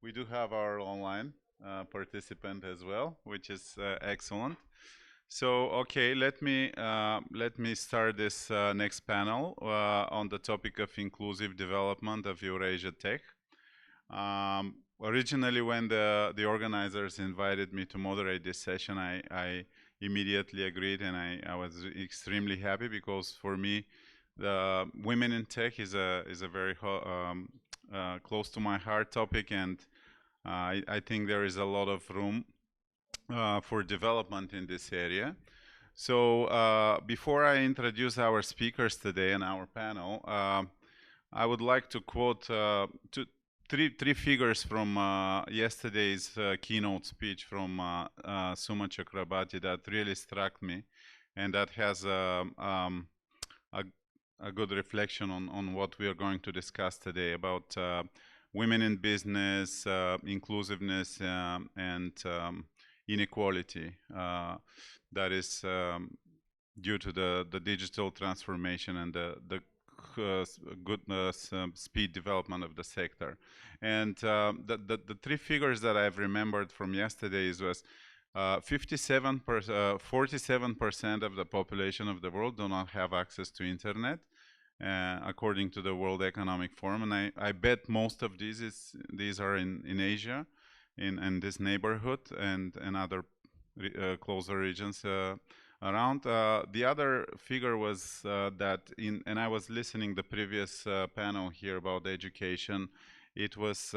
We do have our online participant as well, which is excellent. So, okay, let me start this next panel on the topic of inclusive development of Eurasia Tech. Originally, when the organizers invited me to moderate this session, I immediately agreed, and I was extremely happy because for me, the women in tech is a very close to my heart topic, and I think there is a lot of room for development in this area. So before I introduce our speakers today and our panel, I would like to quote three figures from yesterday's keynote speech from Suma Chakrabarti that really struck me, and that has a, a good reflection on what we are going to discuss today about women in business, inclusiveness, and inequality that is due to the digital transformation and the good speed development of the sector. And the three figures that I've remembered from yesterday was 47% of the population of the world do not have access to internet, according to the World Economic Forum. And I bet most of these are in Asia, in this neighborhood and other closer regions around. The other figure was that and I was listening the previous panel here about education. It was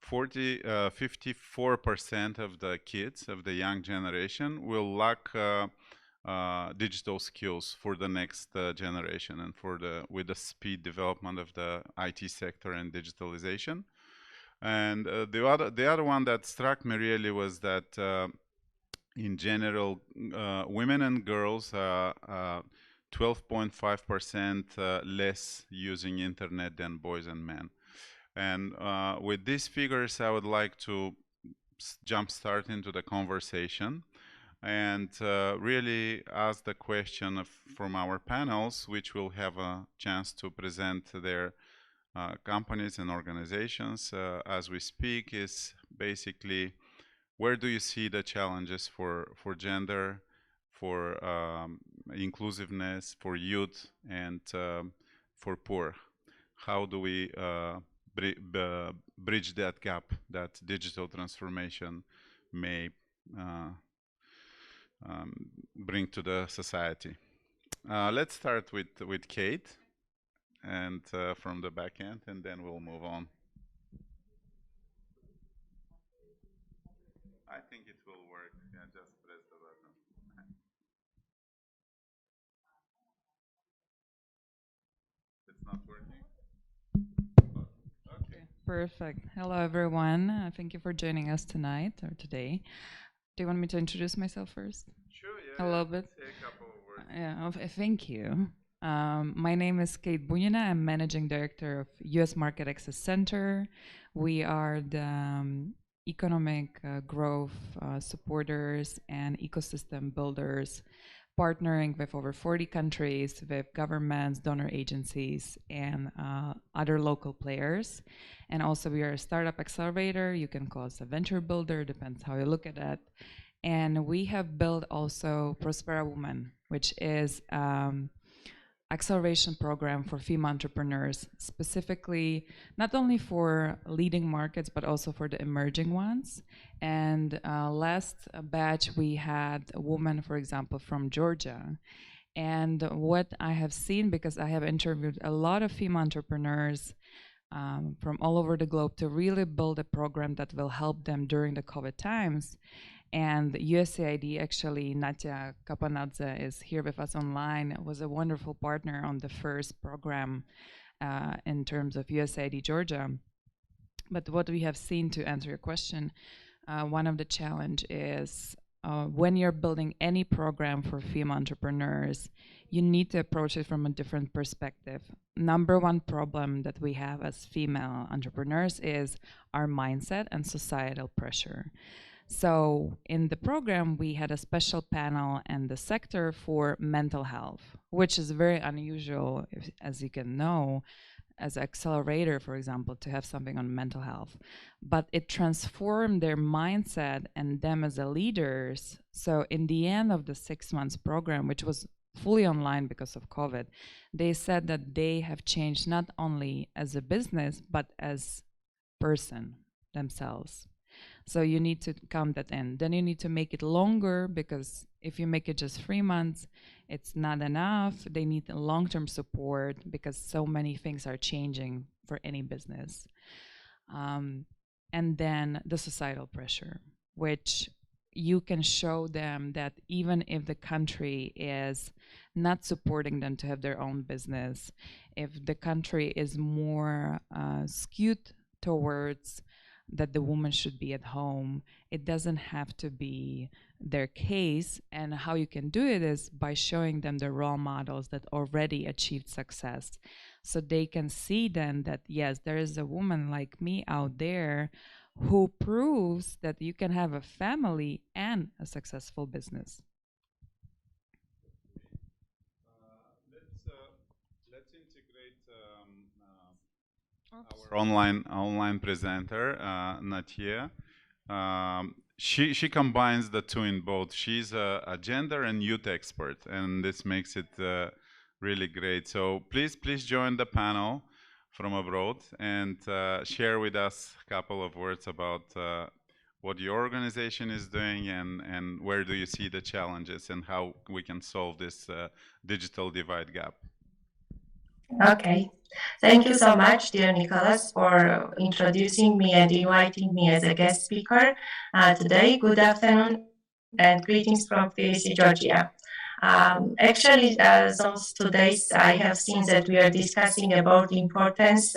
54% of the kids of the young generation will lack digital skills for the next generation and with the speed development of the IT sector and digitalization. And the other one that struck me really was that in general, women and girls are 12.5% less using internet than boys and men. And with these figures, I would like to jump start into the conversation and really ask the question from our panels, which will have a chance to present their companies and organizations as we speak, is basically where do you see the challenges for gender, for inclusiveness, for youth, and for poor? How do we bridge that gap that digital transformation may bring to the society? Let's start with Kate and from the back end, and then we'll move on. I think it will work. Yeah, just press the button. It's not working? Okay. Perfect. Hello, everyone. Thank you for joining us tonight or today. Do you want me to introduce myself first? Sure, yeah. A little bit? Say a couple of words. Thank you. My name is Kate Bunina. I'm Managing Director of U.S. Market Access Center. We are the economic growth supporters and ecosystem builders, partnering with over 40 countries, with governments, donor agencies, and other local players. And also we are a startup accelerator. You can call us a venture builder, depends how you look at it. And we have built also Prospera Women, which is acceleration program for female entrepreneurs, specifically not only for leading markets, but also for the emerging ones. And last batch, we had a woman, for example, from Georgia. And what I have seen, because I have interviewed a lot of female entrepreneurs from all over the globe to really build a program that will help them during the COVID times. And USAID, actually, Natya Kapanadze is here with us online, was a wonderful partner on the first program in terms of USAID Georgia. But what we have seen, to answer your question, one of the challenge is when you're building any program for female entrepreneurs, you need to approach it from a different perspective. Number one problem that we have as female entrepreneurs is our mindset and societal pressure. So in the program, we had a special panel and the sector for mental health, which is very unusual, as you can know. as an accelerator, for example, to have something on mental health, but it transformed their mindset and them as a leaders. So in the end of the 6 months program, which was fully online because of COVID, they said that they have changed not only as a business, but as person themselves. So you need to count that in. Then you need to make it longer, because if you make it just 3 months, it's not enough. They need long-term support because so many things are changing for any business. And then the societal pressure, which you can show them that even if the country is not supporting them to have their own business, if the country is more skewed towards that the woman should be at home, it doesn't have to be their case. And how you can do it is by showing them the role models that already achieved success, so they can see then that yes, there is a woman like me out there who proves that you can have a family and a successful business. Let's integrate our online presenter, Natia. She combines the two in both. She's a gender and youth expert, and this makes it really great. So please join the panel from abroad and share with us a couple of words about what your organization is doing, and where do you see the challenges and how we can solve this digital divide gap. Okay. Thank you so much, dear Nicholas, for introducing me and inviting me as a guest speaker today. Good afternoon and greetings from Tbilisi, Georgia. Actually, those 2 days I have seen that we are discussing about the importance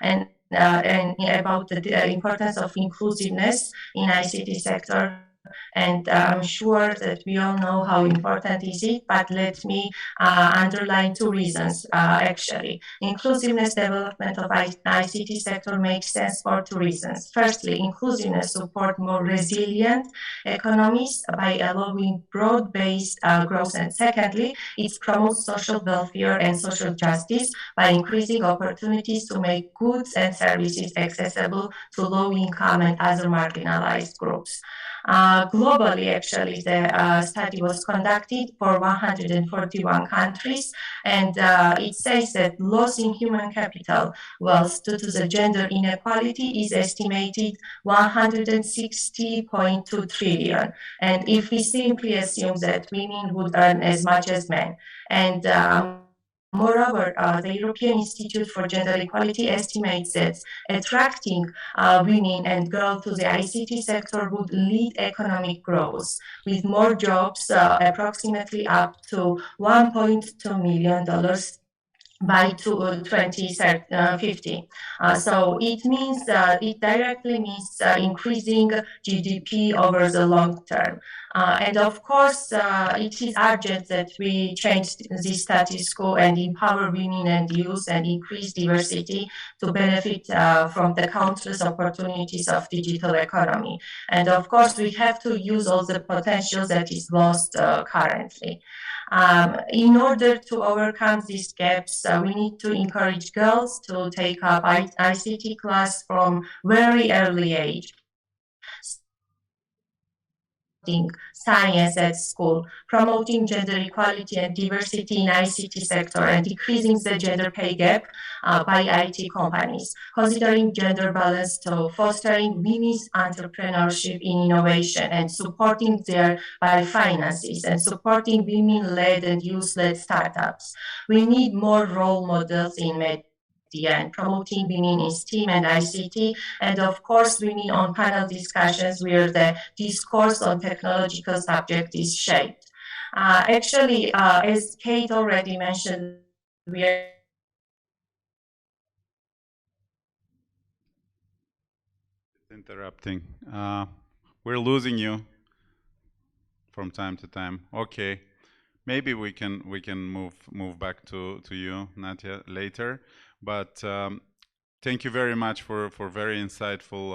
and about the importance of inclusiveness in ICT sector. And I'm sure that we all know how important is it, but let me underline 2 reasons actually. Inclusiveness development of ICT sector makes sense for 2 reasons. Firstly, inclusiveness support more resilient economies by allowing broad-based growth, and secondly, it promotes social welfare and social justice by increasing opportunities to make goods and services accessible to low-income and other marginalized groups. Globally, actually, the study was conducted for 141 countries, and it says that loss in human capital wealth due to the gender inequality is estimated 160.2 trillion. And if we simply assume that women would earn as much as men, and moreover, the European Institute for Gender Equality estimates that attracting women and girls to the ICT sector would lead economic growth with more jobs, approximately up to $1.2 million by 2050. So it means it directly means increasing GDP over the long term. And of course, it is urgent that we change the status quo and empower women and youth and increase diversity to benefit from the countless opportunities of digital economy. And of course, we have to use all the potential that is lost currently. In order to overcome these gaps, we need to encourage girls to take up ICT class from very early age, science at school, promoting gender equality and diversity in ICT sector, and decreasing the gender pay gap by IT companies, considering gender balance to fostering women's entrepreneurship in innovation and supporting their by finances and supporting women-led and youth-led startups. We need more role models in media and promoting women in STEAM and ICT, and of course women on panel discussions where the discourse on technological subject is shaped. Actually, as Kate already mentioned, we are Interrupting. We're losing you from time to time. Okay, maybe we can move back to you, Natia, later. But thank you very much for very insightful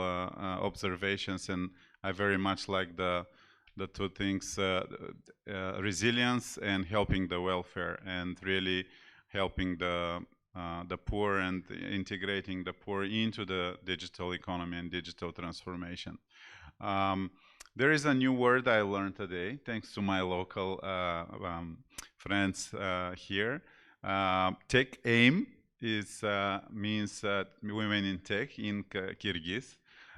observations, and I very much like the 2 things: resilience and helping the welfare, and really helping the poor and integrating the poor into the digital economy and digital transformation. Um, there is a new word I learned today, thanks to my local friends here. Tech aim is means women in tech in Kyrgyz.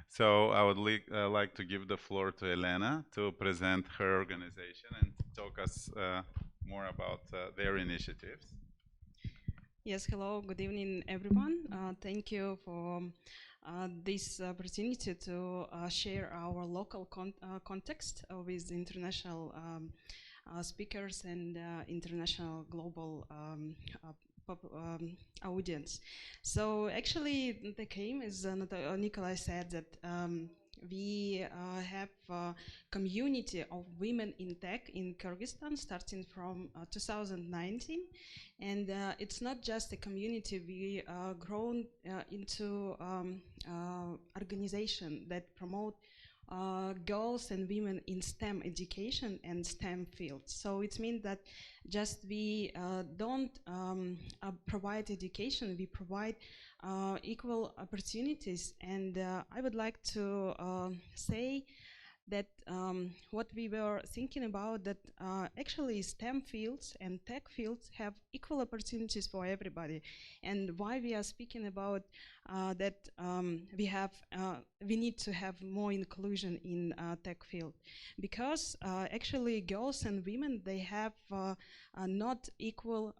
So I would like to give the floor to Elena to present her organization and talk us more about their initiatives. Yes, hello, good evening, everyone. Thank you for this opportunity to share our local context with international speakers and international global audience. So actually, the aim is Nikolai said that we have a community of women in tech in Kyrgyzstan starting from 2019, and it's not just a community. We grown into organization that promote girls and women in STEM education and STEM fields. So it means that just we don't provide education, we provide equal opportunities. And I would like to say that what we were thinking about, that actually STEM fields and tech fields have equal opportunities for everybody. And why we are speaking about that we need to have more inclusion in tech field, because actually girls and women, they have not equal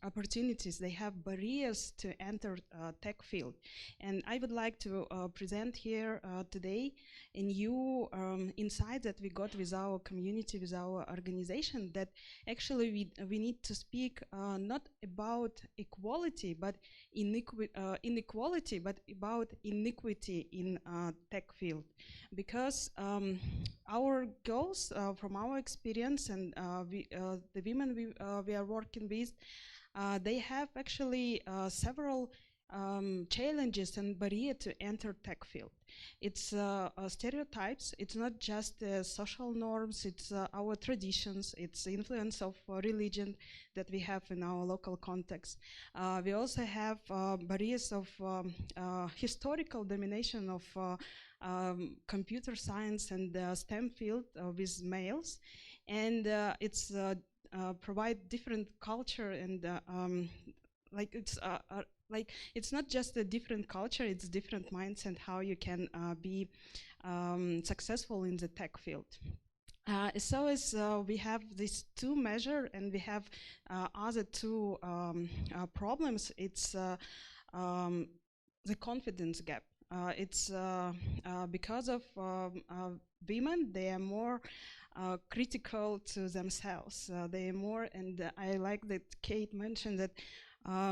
opportunities. They have barriers to enter tech field. And I would like to present here today a new insight that we got with our community, with our organization, that actually we need to speak not about equality, but inequality, but about inequity in tech field. Because our goals, from our experience, and the women we are working with, they have actually several challenges and barriers to enter tech field. It's stereotypes. It's not just social norms. It's our traditions. It's the influence of religion that we have in our local context. We also have barriers of historical domination of computer science and STEM field with males, and it's provide different culture and like it's not just a different culture, it's different mindset how you can be successful in the tech field. So as we have these two measures, and we have other two problems, it's the confidence gap. It's because of women, they are more critical to themselves. They are more, and I like that Kate mentioned that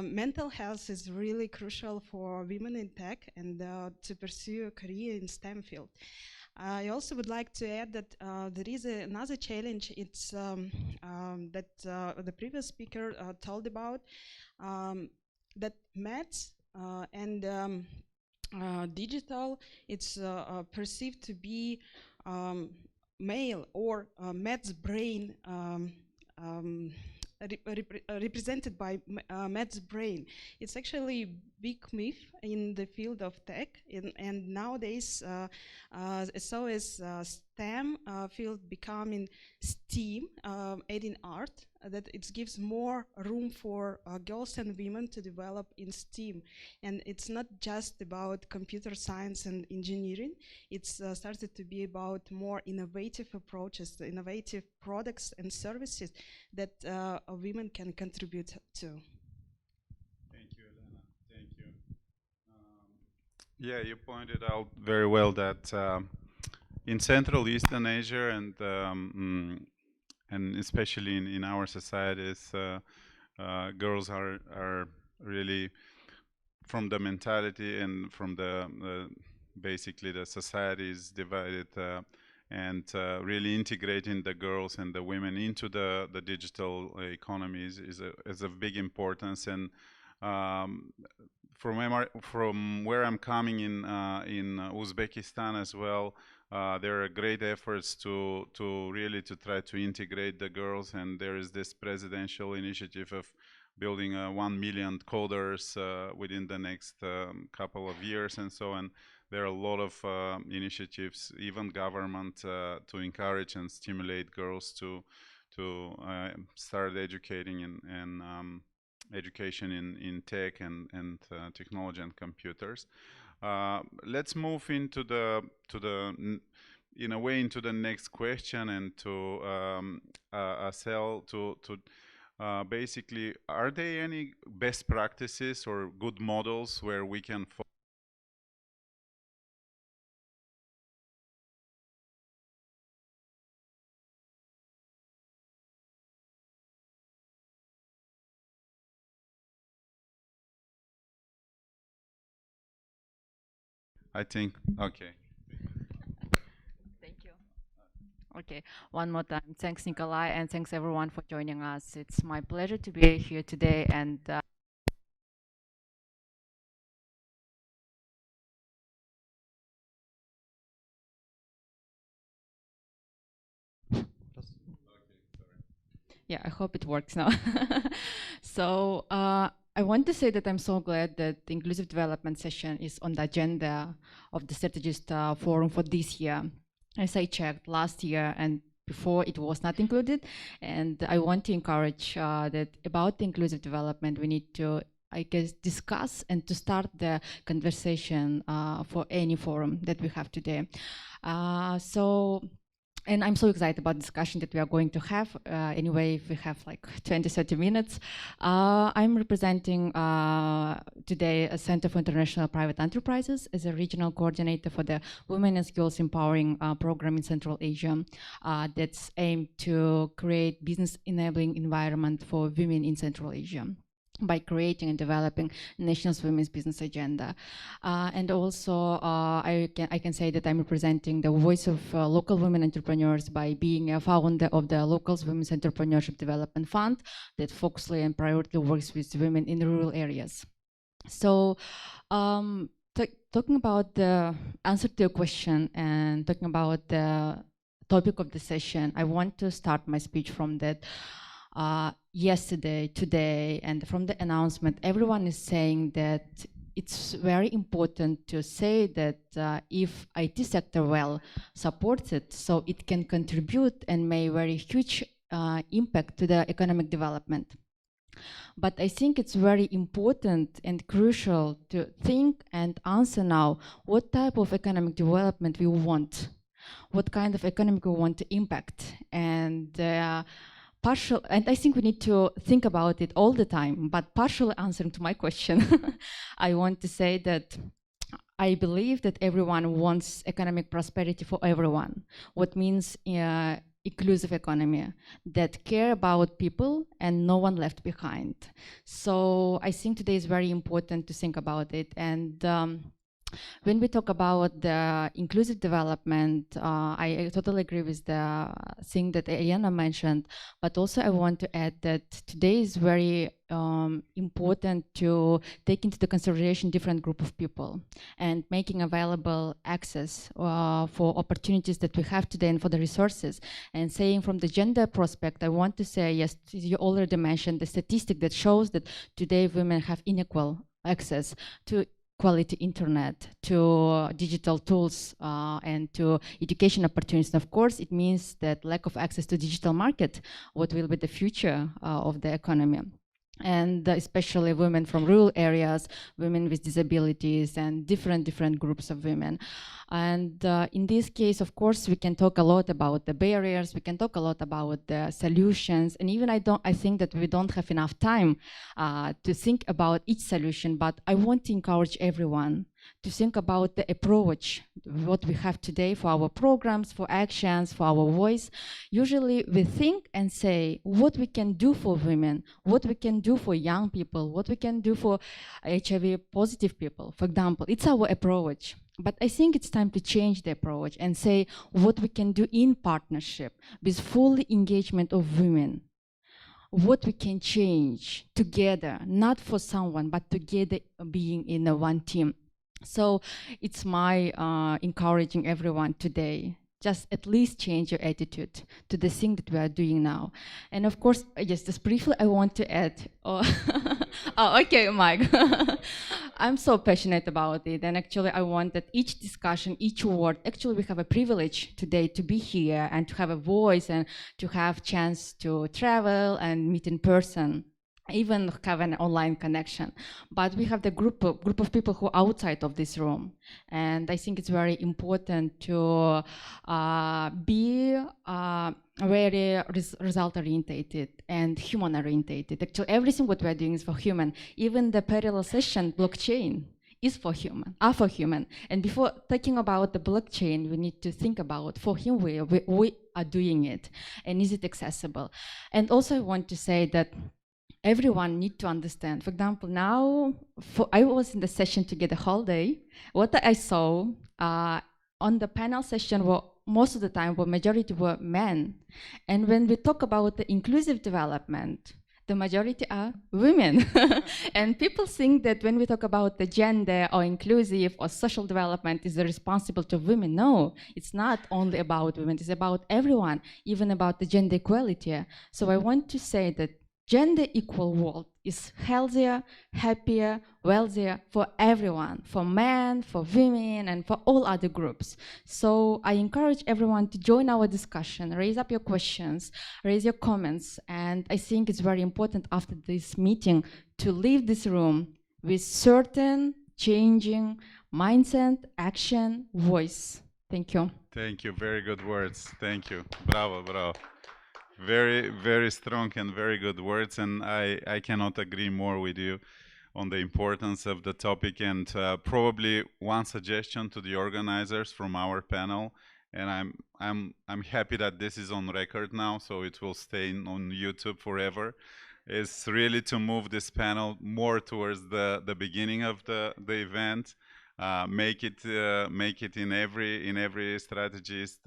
mental health is really crucial for women in tech and to pursue a career in STEM field. I also would like to add that there is another challenge. It's that the previous speaker told about, that maths and digital, it's perceived to be male or maths brain, represented by maths brain. It's actually big myth in the field of tech, and nowadays so is STEM field becoming STEAM, adding art, that it gives more room for girls and women to develop in STEAM. And it's not just about computer science and engineering. It's started to be about more innovative approaches, innovative products and services that women can contribute to. Thank you, Elena. Thank you. Yeah, you pointed out very well that in Central Eastern Asia and especially in our societies, girls are really, from the mentality and from the basically the society is divided, and really integrating the girls and the women into the digital economy is of big importance. And from where I'm coming in Uzbekistan as well, there are great efforts to really to try to integrate the girls, and there is this presidential initiative of building 1 million coders within the next couple of years and so on. There are a lot of initiatives, even government, to encourage and stimulate girls to start educating in education in tech and technology and computers. Let's move into in a way into the next question and to Asel to basically, are there any best practices or good models where we can follow? I think, okay. Thank you. Okay, one more time. Thanks, Nikolai, and thanks everyone for joining us. It's my pleasure to be here today and yeah, I hope it works now. So I want to say that I'm so glad that the inclusive development session is on the agenda of the strategist forum for this year. As I checked last year and before, it was not included, and I want to encourage that about the inclusive development, we need to, I guess, discuss and to start the conversation for any forum that we have today. And I'm so excited about the discussion that we are going to have. Anyway, if we have like 20, 30 minutes. I'm representing today a Center for International Private Enterprises as a regional coordinator for the Women and Skills Empowering program in Central Asia that's aimed to create business enabling environment for women in Central Asia by creating and developing national women's business agenda. And also I can say that I'm representing the voice of local women entrepreneurs by being a founder of the Local Women's Entrepreneurship Development Fund that focuses and primarily works with women in rural areas. So talking about the answer to your question and talking about the topic of the session, I want to start my speech from that. Yesterday, today, and from the announcement, everyone is saying that it's very important to say that if IT sector well supports it, so it can contribute and may very huge impact to the economic development. But I think it's very important and crucial to think and answer now what type of economic development we want, what kind of economic we want to impact, and and I think we need to think about it all the time, but partially answering to my question, I want to say that I believe that everyone wants economic prosperity for everyone. What means inclusive economy that care about people and no one left behind. So I think today is very important to think about it. And when we talk about the inclusive development, I totally agree with the thing that Ariana mentioned, but also I want to add that today is very important to take into the consideration different group of people and making available access for opportunities that we have today and for the resources. And saying from the gender prospect, I want to say, yes, you already mentioned the statistic that shows that today women have unequal access to quality internet, to digital tools, and to education opportunities. And of course, it means that lack of access to digital market, what will be the future of the economy. And especially women from rural areas, women with disabilities, and different groups of women. And in this case, of course, we can talk a lot about the barriers, we can talk a lot about the solutions, and even I think that we don't have enough time to think about each solution, but I want to encourage everyone to think about the approach, what we have today for our programs, for actions, for our voice. Usually we think and say what we can do for women, what we can do for young people, what we can do for HIV positive people, for example. It's our approach. But I think it's time to change the approach and say what we can do in partnership with full engagement of women. What we can change together, not for someone, but together being in one team. So it's my encouraging everyone today just at least change your attitude to the thing that we are doing now. And of course, just briefly, I want to add, oh, okay, Mike. I'm so passionate about it, and actually I want that each discussion, each word, actually we have a privilege today to be here and to have a voice and to have chance to travel and meet in person, even have an online connection. But we have the group of people who are outside of this room, and I think it's very important to be very result orientated and human orientated. Actually, everything what we're doing is for human. Even the parallel session blockchain is for human, are for human. And before talking about the blockchain, we need to think about for whom we are doing it, and is it accessible? And also I want to say that everyone need to understand. For example, now I was in the session to get a whole day. What I saw on the panel session were most of the time majority were men. And when we talk about the inclusive development, the majority are women. And people think that when we talk about the gender or inclusive or social development is responsible to women. No, it's not only about women, it's about everyone, even about the gender equality. So I want to say that gender equal world is healthier, happier, wealthier for everyone, for men, for women, and for all other groups. So I encourage everyone to join our discussion, raise up your questions, raise your comments, and I think it's very important after this meeting to leave this room with certain changing mindset, action, voice. Thank you. Thank you. Very good words. Thank you. Bravo, bravo. Very, very strong and very good words, and I cannot agree more with you on the importance of the topic. And probably one suggestion to the organizers from our panel, and I'm happy that this is on record now, so it will stay on YouTube forever, is really to move this panel more towards the beginning of the event. Make it in every strategist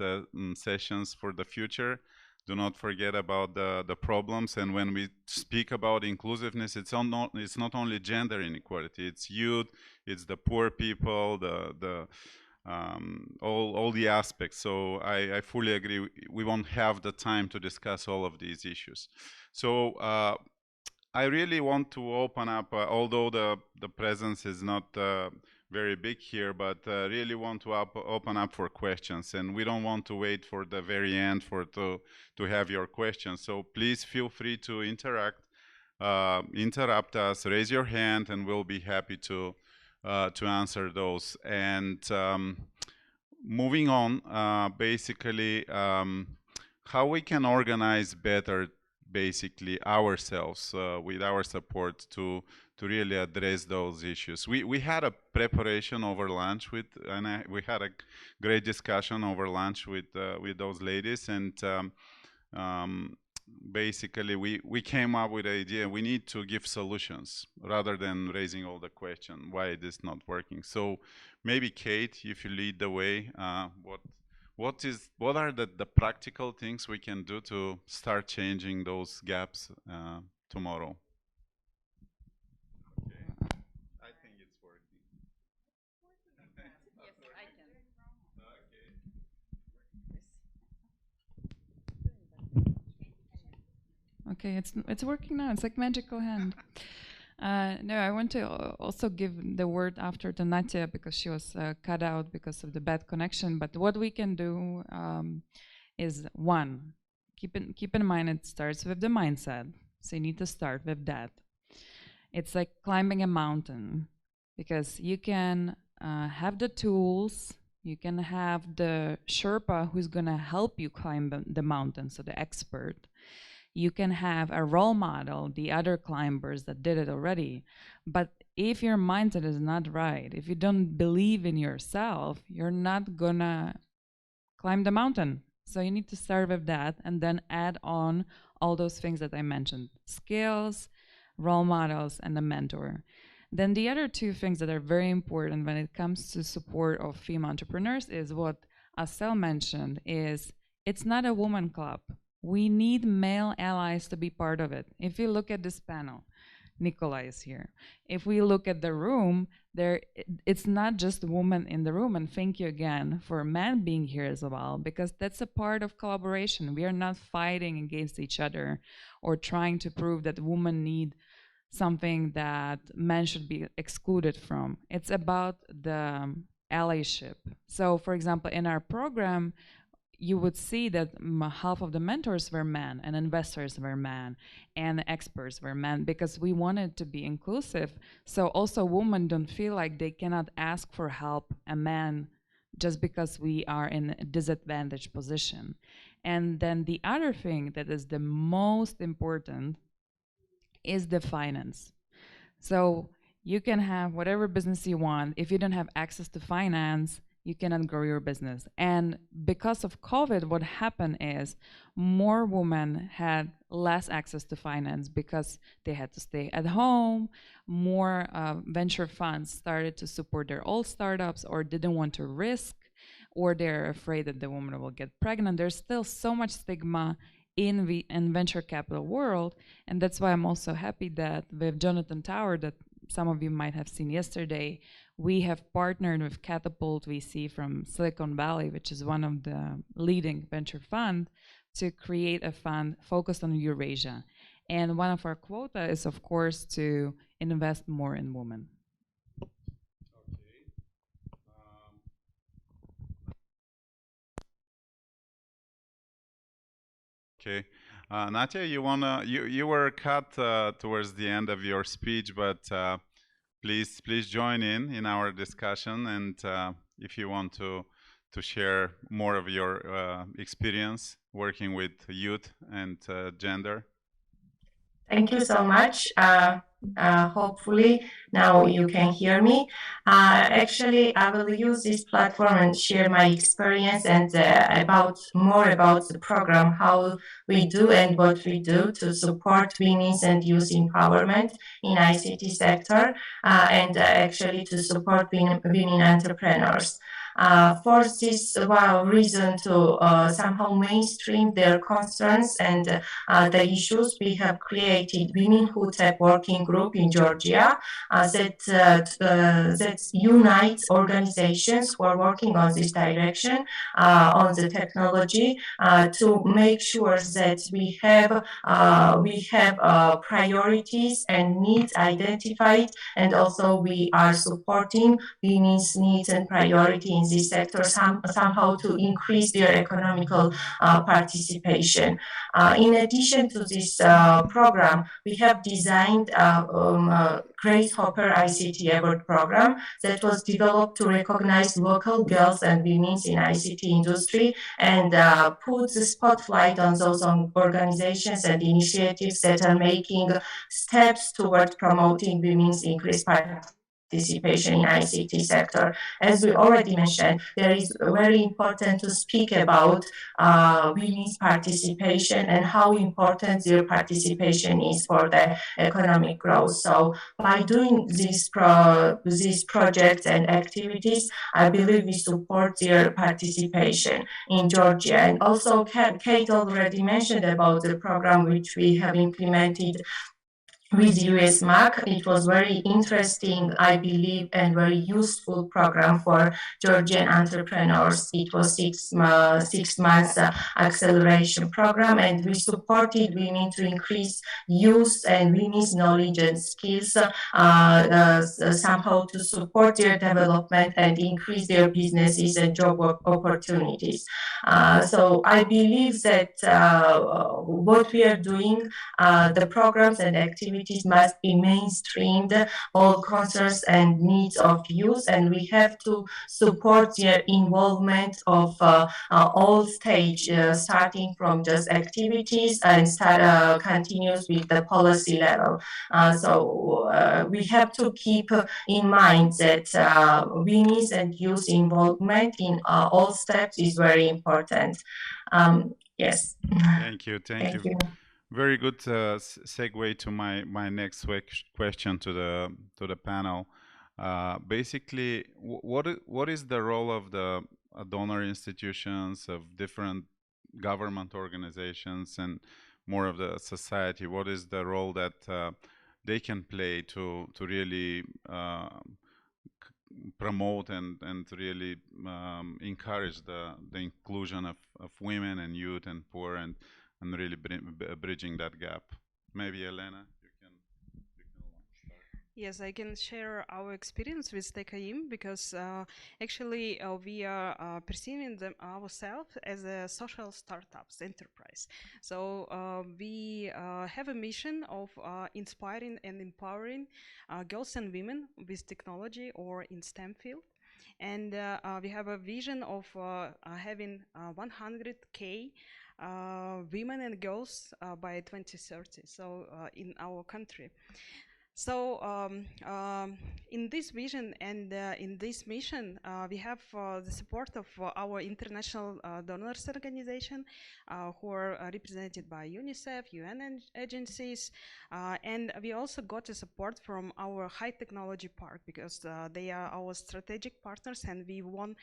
sessions for the future. Do not forget about the problems. And when we speak about inclusiveness, it's not only gender inequality. It's youth, it's the poor people, all the aspects. So I fully agree. We won't have the time to discuss all of these issues. So I really want to open up, although the presence is not very big here, but really want to open up for questions, and we don't want to wait for the very end to have your questions. So please feel free to interrupt us, raise your hand, and we'll be happy to answer those. And moving on, basically, how we can organize better, basically ourselves with our support to really address those issues. We had a preparation over lunch we had a great discussion over lunch with those ladies, and basically we came up with the idea we need to give solutions rather than raising all the question why it is not working. So maybe Kate, if you lead the way, what are the practical things we can do to start changing those gaps tomorrow? Okay. I think it's working. Yes, I can. Okay, it's working now. It's like magical hand. No, I want to also give the word after to Natya because she was cut out because of the bad connection. But what we can do is one, keep in mind it starts with the mindset. So you need to start with that. It's like climbing a mountain because you can have the tools. You can have the Sherpa who's gonna help you climb the mountain, so the expert. You can have a role model, the other climbers that did it already. But if your mindset is not right, if you don't believe in yourself, you're not gonna climb the mountain. So you need to start with that and then add on all those things that I mentioned: skills, role models, and a mentor. Then the other two things that are very important when it comes to support of female entrepreneurs is what Asel mentioned, is it's not a woman club. We need male allies to be part of it. If you look at this panel, Nikolai is here. If we look at the room, it's not just women in the room. And thank you again for men being here as well, because that's a part of collaboration. We are not fighting against each other or trying to prove that women need something that men should be excluded from. It's about the allyship. So for example, in our program, you would see that half of the mentors were men and investors were men and experts were men, because we wanted to be inclusive. So also women don't feel like they cannot ask for help a man just because we are in a disadvantaged position. And then the other thing that is the most important is the finance. So you can have whatever business you want. If you don't have access to finance, you cannot grow your business. And because of COVID, what happened is more women had less access to finance because they had to stay at home. More venture funds started to support their old startups or didn't want to risk, or they're afraid that the woman will get pregnant. There's still so much stigma in the venture capital world. And that's why I'm also happy that with Jonathan Tower, that some of you might have seen yesterday, we have partnered with Catapult VC from Silicon Valley, which is one of the leading venture fund, to create a fund focused on Eurasia. And one of our quota is, of course, to invest more in women. Okay. Natya, you were cut towards the end of your speech, but please join in our discussion, and if you want to share more of your experience working with youth and gender. Thank you so much. Hopefully now you can hear me. Actually, I will use this platform and share my experience and more about the program, how we do and what we do to support women's and youth empowerment in ICT sector, and actually to support women entrepreneurs. For this reason to somehow mainstream their concerns and the issues, we have created Womenhood Tech Working Group in Georgia that unites organizations who are working on this direction, on the technology, to make sure that we have priorities and needs identified, and also we are supporting women's needs and priority in this sector somehow to increase their economical participation. In addition to this program, we have designed Grace Hopper ICT Award program that was developed to recognize local girls and women in ICT industry and put the spotlight on those organizations and initiatives that are making steps toward promoting women's increased participation in ICT sector. As we already mentioned, there is very important to speak about women's participation and how important their participation is for the economic growth. So by doing these projects and activities, I believe we support their participation in Georgia. And also Kate already mentioned about the program which we have implemented with US MAC. It was very interesting, I believe, and very useful program for Georgian entrepreneurs. It was 6 months acceleration program, and we supported women to increase youth and women's knowledge and skills, somehow to support their development and increase their businesses and job opportunities. So I believe that what we are doing, the programs and activities must be mainstreamed, all concerns and needs of youth, and we have to support their involvement of all stage, starting from just activities and continues with the policy level. So we have to keep in mind that women's and youth involvement in all steps is very important. Yes. Thank you. Thank you. Very good segue to my next question to the panel. Basically, what is the role of the donor institutions, of different government organizations, and more of the society? What is the role that they can play to really promote and really encourage the inclusion of women and youth and poor and really bridging that gap. Maybe Elena, you can start. Yes, I can share our experience with TKIM because actually we are perceiving them ourselves as a social startups enterprise. So we have a mission of inspiring and empowering girls and women with technology or in STEM field. And we have a vision of having 100K women and girls by 2030, so in our country. So in this vision and in this mission, we have the support of our international donors organization who are represented by UNICEF, UN agencies, and we also got the support from our high technology park because they are our strategic partners and we won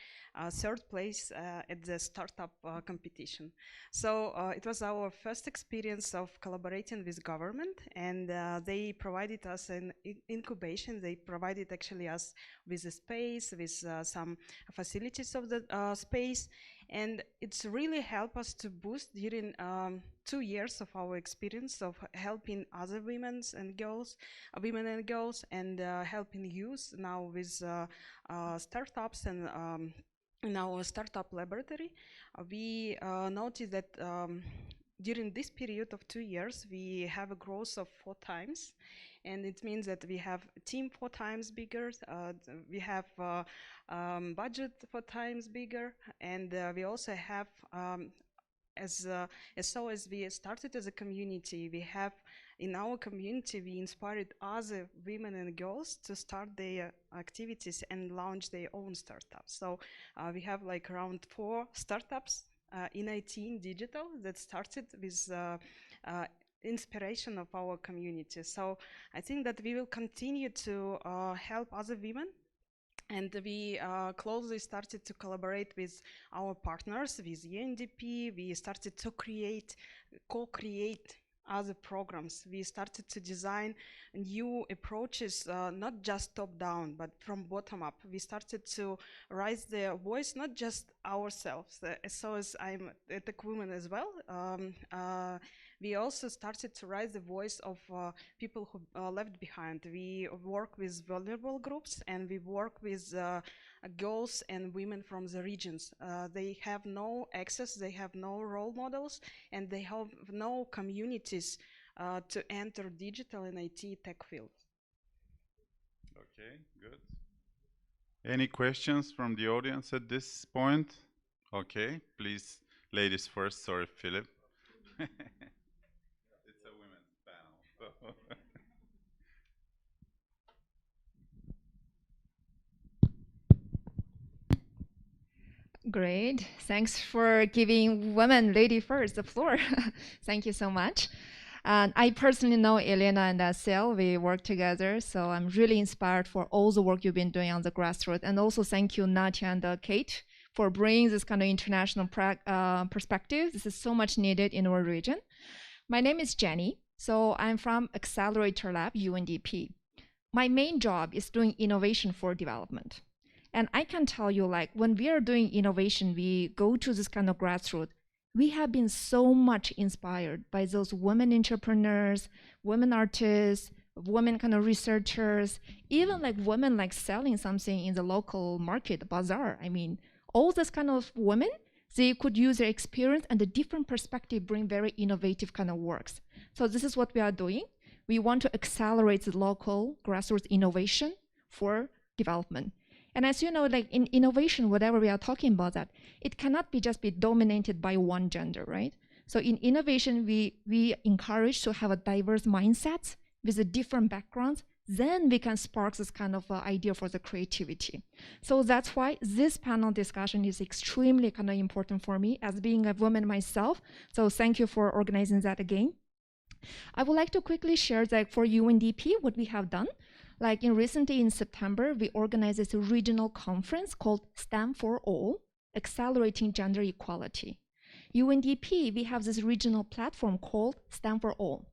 third place at the startup competition. So it was our first experience of collaborating with government, and they provided us an incubation. They provided actually us with a space, with some facilities of the space, and it's really helped us to boost during 2 years of our experience of helping other women and girls, and helping youth now with startups and in our startup laboratory. We noticed that during this period of 2 years, we have a growth of 4 times. And it means that we have a team 4 times bigger, we have budget 4 times bigger, and we also have, as we started as a community, we have in our community, we inspired other women and girls to start their activities and launch their own startups. So we have like around 4 startups in IT and digital that started with inspiration of our community. So I think that we will continue to help other women, and we closely started to collaborate with our partners, with UNDP. We started to co-create other programs. We started to design new approaches, not just top-down, but from bottom-up. We started to raise the voice, not just ourselves. So as I'm a tech woman as well, we also started to raise the voice of people who left behind. We work with vulnerable groups, and we work with girls and women from the regions. They have no access, they have no role models, and they have no communities to enter digital and IT tech field. Okay, good. Any questions from the audience at this point? Okay, please, ladies first. Sorry, Philip. It's a women's panel. So. Great. Thanks for giving women, lady first, the floor. Thank you so much. I personally know Elena and Asel. We work together, so I'm really inspired for all the work you've been doing on the grassroots. And also thank you, Natya and Kate, for bringing this kind of international perspective. This is so much needed in our region. My name is Jenny. So I'm from Accelerator Lab, UNDP. My main job is doing innovation for development. And I can tell you, like, when we are doing innovation, we go to this kind of grassroots. We have been so much inspired by those women entrepreneurs, women artists, women kind of researchers, even like women like selling something in the local market, bazaar. I mean, all this kind of women, they could use their experience and a different perspective, bring very innovative kind of works. So this is what we are doing. We want to accelerate the local grassroots innovation for development. And as you know, like in innovation, whatever we are talking about that, it cannot be just be dominated by one gender, right? So in innovation, we encourage to have a diverse mindset with a different backgrounds. Then we can spark this kind of idea for the creativity. So that's why this panel discussion is extremely kind of important for me as being a woman myself. So thank you for organizing that again. I would like to quickly share that for UNDP, what we have done. Like recently in September, we organized this regional conference called STEM for All, Accelerating Gender Equality. UNDP, we have this regional platform called STEM for All.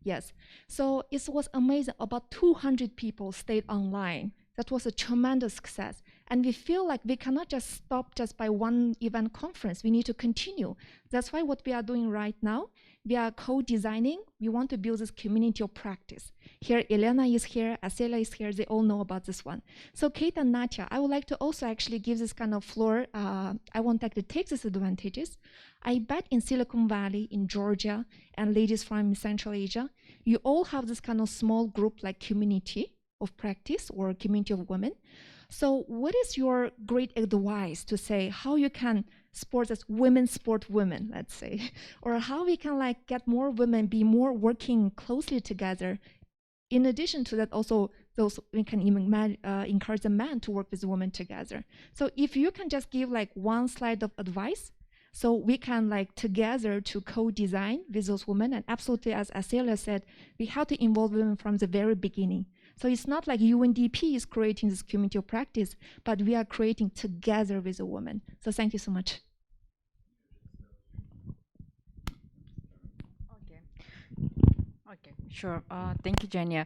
Yes, so it was amazing. About 200 people stayed online. That was a tremendous success. And we feel like we cannot just stop just by one event conference. We need to continue. That's why what we are doing right now, we are co-designing. We want to build this community of practice. Here, Elena is here, Asela is here. They all know about this one. So Kate and Natya, I would like to also actually give this kind of floor. I want to actually take these advantages. I bet in Silicon Valley, in Georgia, and ladies from Central Asia, you all have this kind of small group like community of practice or community of women. So what is your great advice to say how you can sport as women sport women, let's say, or how we can like get more women be more working closely together? In addition to that, also those we can even encourage the men to work with the women together. So if you can just give like one slide of advice, so we can like together to co-design with those women. And absolutely, as Asela said, we have to involve women from the very beginning. So it's not like UNDP is creating this community of practice, but we are creating together with the women. So thank you so much. Okay, sure. Thank you, Jenya.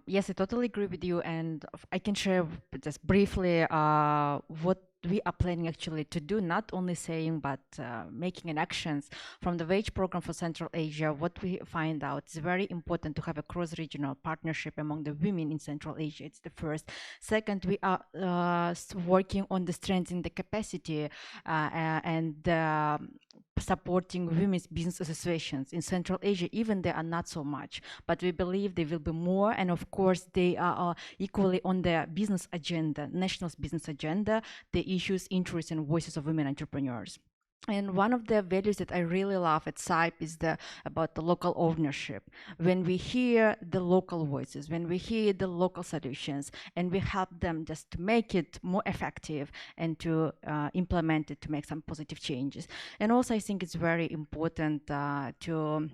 Yes, I totally agree with you, and I can share just briefly what we are planning actually to do, not only saying, but making an actions from the wage program for Central Asia. What we find out is very important to have a cross-regional partnership among the women in Central Asia. It's the first. Second, we are working on the strengthening the capacity and supporting women's business associations in Central Asia. Even they are not so much, but we believe there will be more, and of course they are equally on the business agenda, national business agenda, the issues, interests, and voices of women entrepreneurs. And one of the values that I really love at SIPE is about the local ownership. When we hear the local voices, when we hear the local solutions, and we help them just to make it more effective and to implement it to make some positive changes. And also I think it's very important to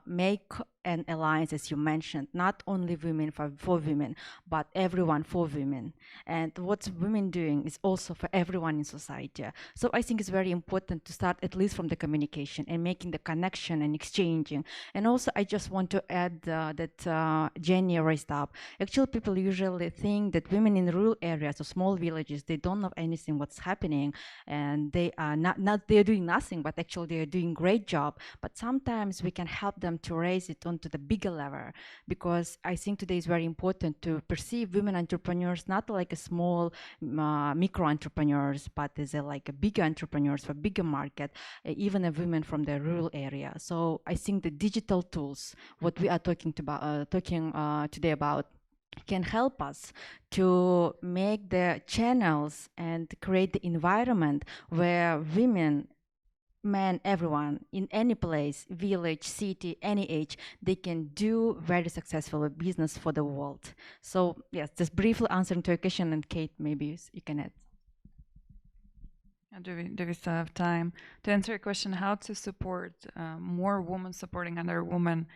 make an alliance, as you mentioned, not only women for women, but everyone for women. And what women doing is also for everyone in society. So I think it's very important to start at least from the communication and making the connection and exchanging. And also I just want to add that Jenny raised up. Actually, people usually think that women in rural areas or small villages, they don't know anything what's happening, and they are they're doing nothing, but actually they're doing great job. But sometimes we can help them to raise it onto the bigger level, because I think today is very important to perceive women entrepreneurs not like a small micro entrepreneurs, but as like a bigger entrepreneurs for bigger market, even a women from the rural area. So I think the digital tools, what we are talking today about, can help us to make the channels and create the environment where women, men, everyone in any place, village, city, any age, they can do very successful business for the world. So yes, just briefly answering to your question, and Kate, maybe you can add. Do we still have time to answer your question? How to support more women supporting other women?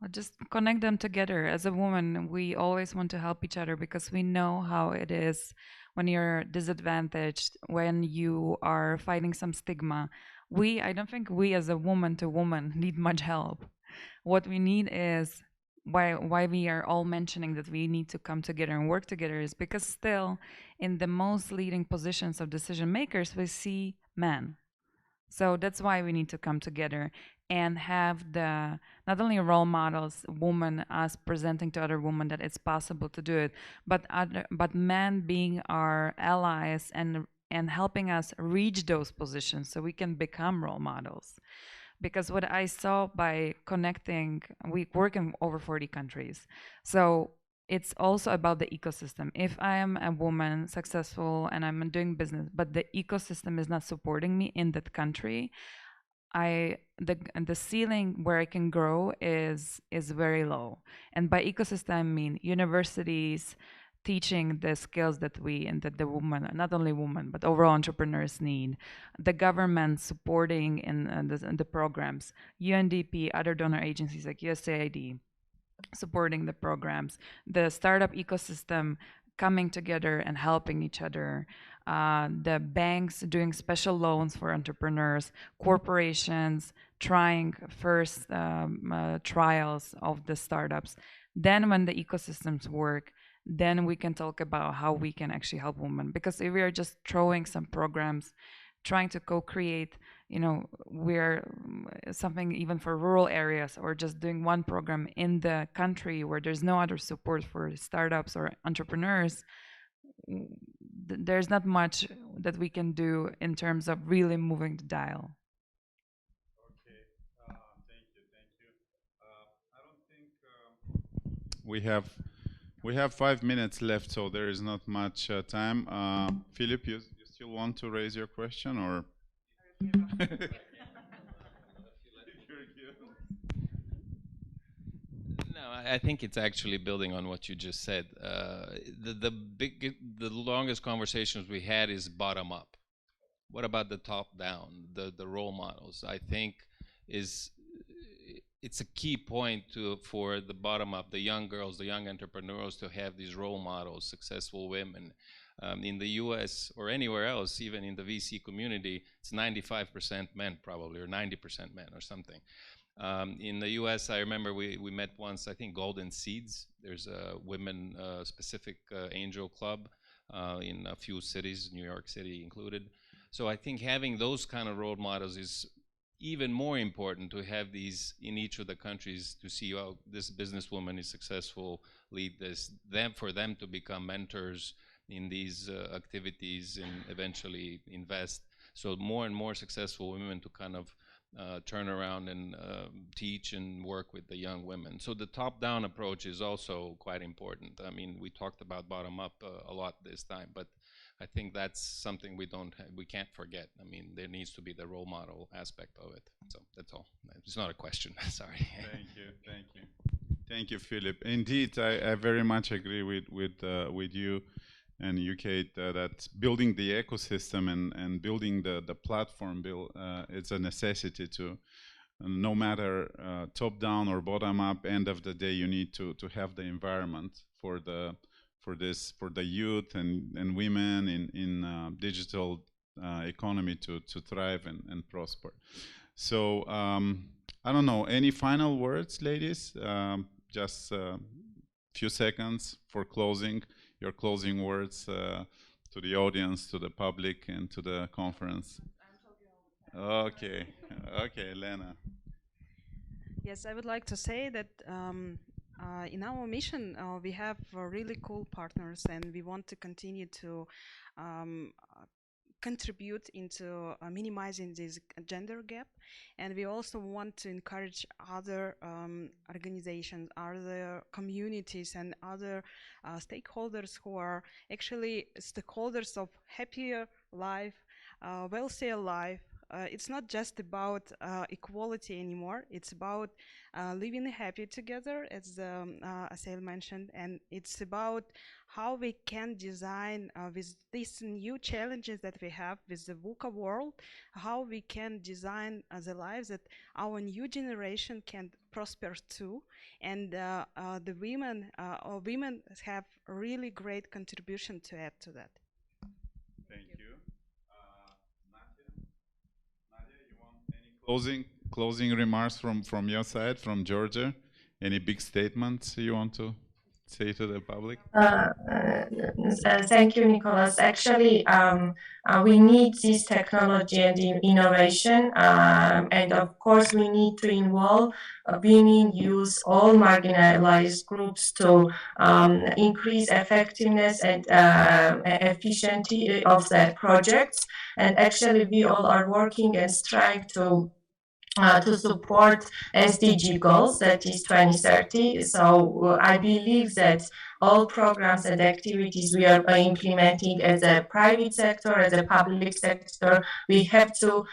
Well, just connect them together. As a woman, we always want to help each other because we know how it is when you're disadvantaged, when you are fighting some stigma. I don't think we as a woman to woman need much help. What we need is why we are all mentioning that we need to come together and work together is because still in the most leading positions of decision makers, we see men. So that's why we need to come together and have the not only role models, women as presenting to other women that it's possible to do it, but men being our allies and helping us reach those positions so we can become role models. Because what I saw by connecting, we work in over 40 countries. So it's also about the ecosystem. If I am a woman successful and I'm doing business, but the ecosystem is not supporting me in that country, the ceiling where I can grow is very low. And by ecosystem, I mean universities teaching the skills that the women, not only women, but overall entrepreneurs need. The government supporting in the programs, UNDP, other donor agencies like USAID, supporting the programs, the startup ecosystem coming together and helping each other, the banks doing special loans for entrepreneurs, corporations trying first trials of the startups. Then when the ecosystems work, then we can talk about how we can actually help women. Because if we are just throwing some programs, trying to co-create, we're something even for rural areas, or just doing one program in the country where there's no other support for startups or entrepreneurs, there's not much that we can do in terms of really moving the dial. Okay, thank you. I don't think we have 5 minutes left, so there is not much time. Philip, you still want to raise your question, or? No, I think it's actually building on what you just said. The longest conversations we had is bottom up. What about the top down, the role models? I think it's a key point for the bottom up, the young girls, the young entrepreneurs, to have these role models, successful women. In the US or anywhere else, even in the VC community, it's 95% men probably, or 90% men or something. In the US, I remember we met once, I think Golden Seeds. There's a women specific angel club in a few cities, New York City included. So I think having those kind of role models is even more important, to have these in each of the countries, to see, oh, this businesswoman is successful, lead this, for them to become mentors in these activities and eventually invest. So more and more successful women to kind of turn around and teach and work with the young women. So the top-down approach is also quite important. I mean, we talked about bottom-up a lot this time, but I think that's something we can't forget. I mean, there needs to be the role model aspect of it. So that's all. It's not a question. Sorry. Thank you, Philip. Indeed, I very much agree with you and you, Kate, that building the ecosystem and building the platform it's a necessity to, no matter top-down or bottom-up, end of the day, you need to have the environment for the youth and women in digital economy to thrive and prosper. So I don't know, any final words, ladies? Just a few seconds for closing. Your closing words to the audience, to the public, and to the conference. Okay, Lena. Yes, I would like to say that in our mission, we have really cool partners, and we want to continue to contribute into minimizing this gender gap. And we also want to encourage other organizations, other communities, and other stakeholders who are actually stakeholders of happier life, wealthier life. It's not just about equality anymore. It's about living happy together, as Asael mentioned, and it's about how we can design with these new challenges that we have with the VUCA world, how we can design the lives that our new generation can prosper too, and the women have a really great contribution to add to that. Thank you. Nadia, you want any closing remarks from your side, from Georgia? Any big statements you want to say to the public? Thank you, Nicholas. Actually, we need this technology and innovation, and of course, we need to involve women, youth, all marginalized groups to increase effectiveness and efficiency of their projects. And actually, we all are working and strive to support SDG goals, that is 2030. So I believe that all programs and activities we are implementing as a private sector, as a public sector, we have to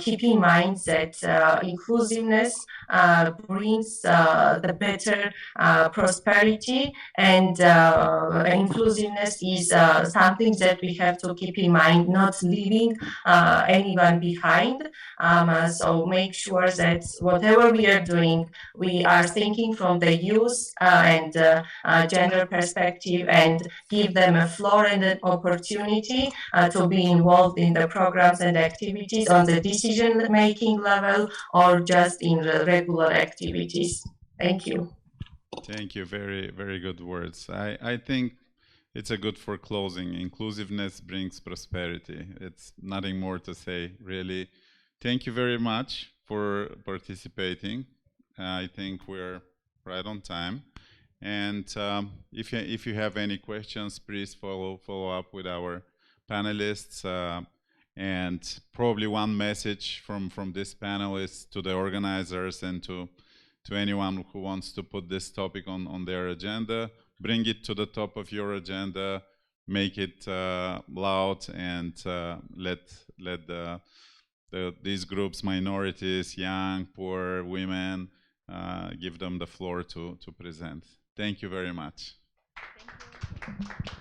keep in mind that inclusiveness brings the better prosperity, and inclusiveness is something that we have to keep in mind, not leaving anyone behind. So make sure that whatever we are doing, we are thinking from the youth and gender perspective, and give them a floor and an opportunity to be involved in the programs and activities on the decision-making level or just in the regular activities. Thank you. Thank you. Very, very good words. I think it's a good for closing. Inclusiveness brings prosperity. It's nothing more to say, really. Thank you very much for participating. I think we're right on time. And if you have any questions, please follow up with our panelists. And probably one message from this panel is to the organizers and to anyone who wants to put this topic on their agenda. Bring it to the top of your agenda, make it loud, and let these groups, minorities, young, poor, women, give them the floor to present. Thank you very much. Thank you.